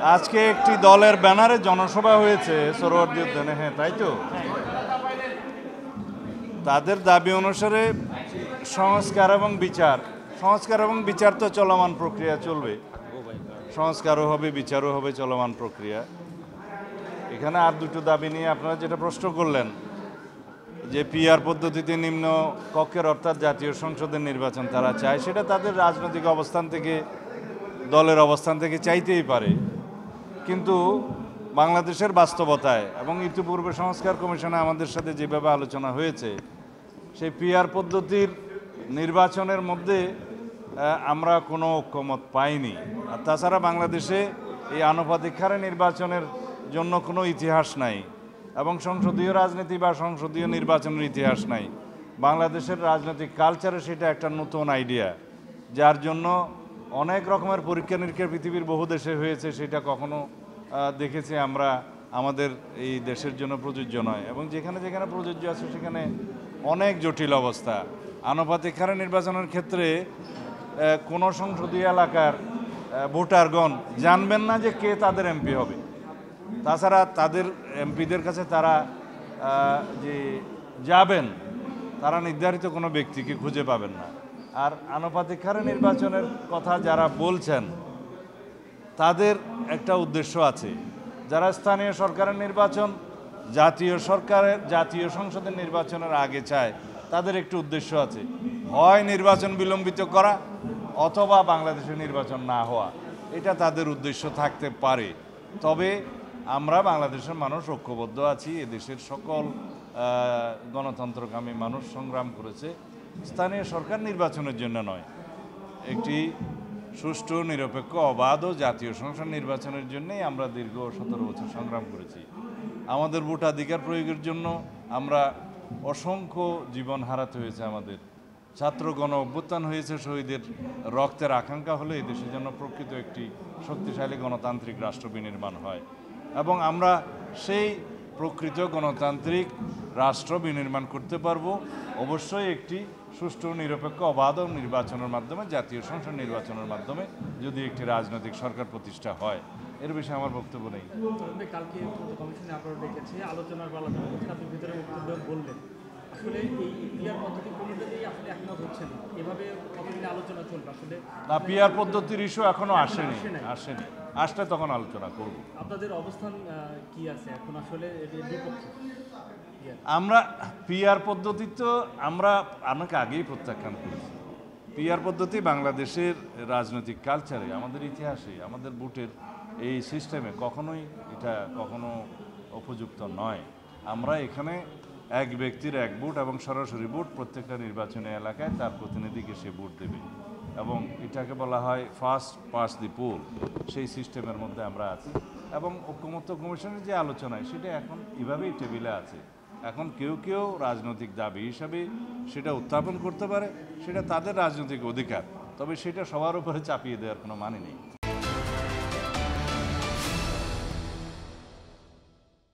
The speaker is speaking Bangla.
আজকে একটি দলের ব্যানারে জনসভা হয়েছে সোহরাওয়ার্দী উদ্যানে। হ্যাঁ, তাই তো। তাদের দাবি অনুসারে সংস্কার এবং বিচার তো চলমান প্রক্রিয়া চলবে। সংস্কারও হবে, বিচারও হবে, চলমান প্রক্রিয়া। এখানে আর দুটো দাবি নিয়ে আপনারা যেটা প্রশ্ন করলেন যে পিআর পদ্ধতিতে নিম্ন কক্ষের অর্থাৎ জাতীয় সংসদের নির্বাচন তারা চায়, সেটা তাদের রাজনৈতিক অবস্থান থেকে, দলের অবস্থান থেকে চাইতেই পারে। কিন্তু বাংলাদেশের বাস্তবতায় এবং ইতিপূর্বে সংস্কার কমিশনে আমাদের সাথে যেভাবে আলোচনা হয়েছে, সেই পিআর পদ্ধতির নির্বাচনের মধ্যে আমরা কোনো ঐক্যমত পাইনি। আর তাছাড়া বাংলাদেশে এই আনুপাতিক হারে নির্বাচনের জন্য কোনো ইতিহাস নাই এবং সংসদীয় রাজনীতি বা সংসদীয় নির্বাচনের ইতিহাস নাই। বাংলাদেশের রাজনৈতিক কালচারে সেটা একটা নতুন আইডিয়া, যার জন্য অনেক রকমের পরীক্ষা নিরীক্ষা পৃথিবীর বহু দেশে হয়েছে, সেটা কখনো দেখেছি আমরা আমাদের এই দেশের জন্য প্রযোজ্য নয়। এবং যেখানে যেখানে প্রযোজ্য আছে সেখানে অনেক জটিল অবস্থা। আনুপাতিক হারে নির্বাচনের ক্ষেত্রে কোনো সংসদীয় এলাকার ভোটারগণ জানবেন না যে কে তাদের এমপি হবে। তাছাড়া তাদের এমপিদের কাছে তারা যে যাবেন, তারা নির্ধারিত কোনো ব্যক্তিকে খুঁজে পাবেন না। আর আনুপাতিক হারে নির্বাচনের কথা যারা বলছেন, তাদের একটা উদ্দেশ্য আছে। যারা স্থানীয় সরকারের নির্বাচন জাতীয় সংসদের নির্বাচনের আগে চায়, তাদের একটি উদ্দেশ্য আছে, হয় নির্বাচন বিলম্বিত করা অথবা বাংলাদেশে নির্বাচন না হওয়া। এটা তাদের উদ্দেশ্য থাকতে পারে। তবে আমরা বাংলাদেশের মানুষ ঐক্যবদ্ধ আছি। এদেশের সকল গণতন্ত্রকামী মানুষ সংগ্রাম করেছে স্থানীয় সরকার নির্বাচনের জন্য নয়, একটি সুষ্ঠু, নিরপেক্ষ, অবাধ ও জাতীয় সংসদ নির্বাচনের জন্যই আমরা দীর্ঘ 17 বছর সংগ্রাম করেছি। আমাদের ভোটাধিকার প্রয়োগের জন্য আমরা অসংখ্য জীবন হারাতে হয়েছে। আমাদের ছাত্র গণ অভ্যুত্থান হয়েছে, শহীদের রক্তের আকাঙ্ক্ষা হলে এই দেশের জন্য প্রকৃত একটি শক্তিশালী গণতান্ত্রিক রাষ্ট্র বিনির্মাণ হয়। এবং আমরা সেই প্রকৃত গণতান্ত্রিক রাষ্ট্র বিনির্মাণ করতে পারবো অবশ্যই একটি সুষ্ঠু, নিরপেক্ষ, অবাধ নির্বাচনের মাধ্যমে, জাতীয় সংসদ নির্বাচনের মাধ্যমে, যদি একটি রাজনৈতিক সরকার প্রতিষ্ঠা হয়। এর বিষয়ে আমার বক্তব্য নেই। কালকে কমিশনে আপনারা দেখেছি আলোচনার বেলা আপনি ভিতরে বক্তব্য বললেন, আসলে এই পিআর পদ্ধতি কোনোটাতেই আসলে একমত হচ্ছে না। এভাবে কতদিন আলোচনা চলবে? আসলে না, পিআর পদ্ধতির ইস্যু এখনো আসেনি। আসলে তখন আলোচনা করব। আপনাদের অবস্থান কি আছে এখন? আসলে এর বিপক্ষে আমরা পিআর পদ্ধতি তো আমরা অনেক আগেই প্রত্যাখ্যান করেছি। পিআর পদ্ধতি বাংলাদেশের রাজনৈতিক কালচারে, আমাদের ইতিহাসে, আমাদের ভোটের এই সিস্টেমে কখনো উপযুক্ত নয়। আমরা এখানে এক ব্যক্তির এক ভোট এবং সরাসরি ভোট, প্রত্যেকটা নির্বাচনী এলাকায় তার প্রতিনিধিকে সে ভোট দেবে এবং এটাকে বলা হয় ফার্স্ট পাস দি পোল। সেই সিস্টেমের মধ্যে আমরা আছি এবং ঐক্যমত্য কমিশনের যে আলোচনায় সেটা এখন এভাবেই টেবিলে আছে। এখন কেউ কেউ রাজনৈতিক দাবি হিসাবে সেটা উত্থাপন করতে পারে, সেটা তাদের রাজনৈতিক অধিকার। তবে সেটা সবার উপরে চাপিয়ে দেওয়ার কোনো মানে নেই।